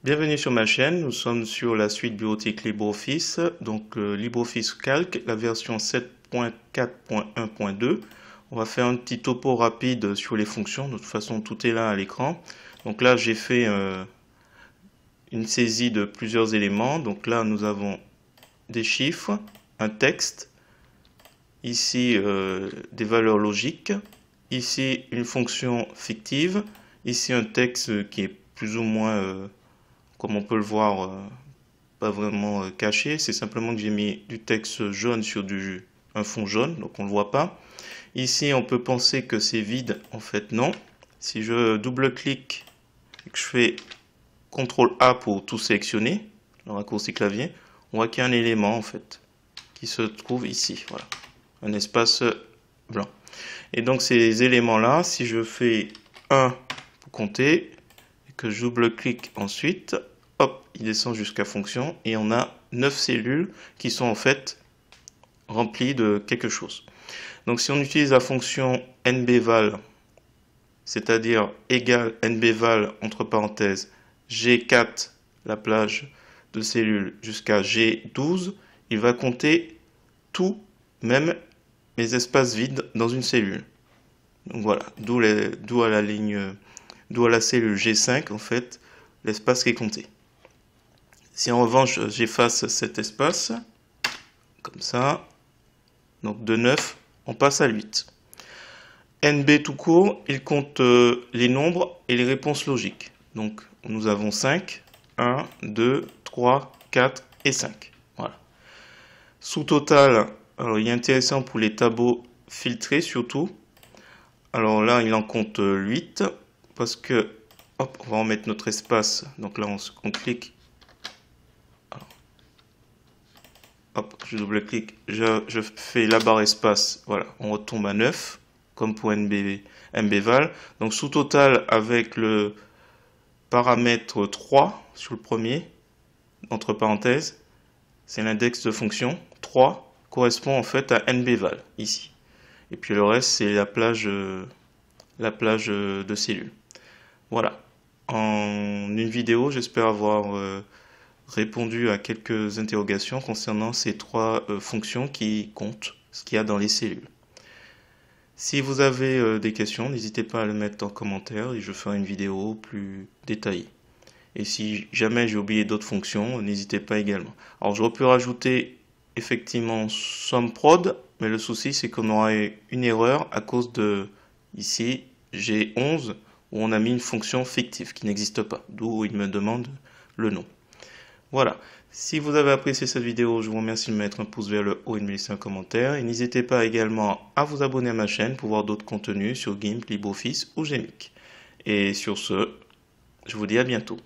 Bienvenue sur ma chaîne, nous sommes sur la suite bureautique LibreOffice, donc LibreOffice Calc, la version 7.4.1.2. On va faire un petit topo rapide sur les fonctions, de toute façon tout est là à l'écran. Donc là j'ai fait une saisie de plusieurs éléments, donc là nous avons des chiffres, un texte, ici des valeurs logiques, ici une fonction fictive, ici un texte qui est plus ou moins... comme on peut le voir, pas vraiment caché, c'est simplement que j'ai mis du texte jaune sur un fond jaune, donc on ne le voit pas. Ici, on peut penser que c'est vide, en fait non. Si je double-clique et que je fais CTRL-A pour tout sélectionner, le raccourci clavier, on voit qu'il y a un élément, en fait, qui se trouve ici, voilà, un espace blanc. Et donc ces éléments-là, si je fais 1 pour compter, et que je double-clique ensuite, hop, il descend jusqu'à fonction et on a 9 cellules qui sont en fait remplies de quelque chose. Donc si on utilise la fonction nbval, c'est-à-dire égale nbval entre parenthèses G4, la plage de cellules, jusqu'à G12, il va compter tout, même les espaces vides dans une cellule. Donc voilà, d'où à la cellule G5 en fait, l'espace qui est compté. Si en revanche j'efface cet espace, comme ça, donc de 9, on passe à 8. NB tout court, il compte les nombres et les réponses logiques. Donc nous avons 5, 1, 2, 3, 4 et 5. Voilà. Sous total, alors il est intéressant pour les tableaux filtrés surtout. Alors là, il en compte 8 parce que, hop, on va en mettre notre espace. Donc là, on clique. Hop, je double-clique, je fais la barre espace, voilà, on retombe à 9, comme pour nbval. Donc sous total, avec le paramètre 3 sur le premier, entre parenthèses, c'est l'index de fonction, 3 correspond en fait à nbval, ici. Et puis le reste, c'est la plage de cellules. Voilà, en une vidéo, j'espère avoir... répondu à quelques interrogations concernant ces trois fonctions qui comptent ce qu'il y a dans les cellules. Si vous avez des questions, n'hésitez pas à le mettre en commentaire et je ferai une vidéo plus détaillée. Et si jamais j'ai oublié d'autres fonctions, n'hésitez pas également. Alors je peux rajouter effectivement SUMPROD, mais le souci c'est qu'on aura une erreur à cause de, ici, G11, où on a mis une fonction fictive qui n'existe pas, d'où il me demande le nom. Voilà, si vous avez apprécié cette vidéo, je vous remercie de mettre un pouce vers le haut et de me laisser un commentaire. Et n'hésitez pas également à vous abonner à ma chaîne pour voir d'autres contenus sur GIMP, LibreOffice ou GMX. Et sur ce, je vous dis à bientôt.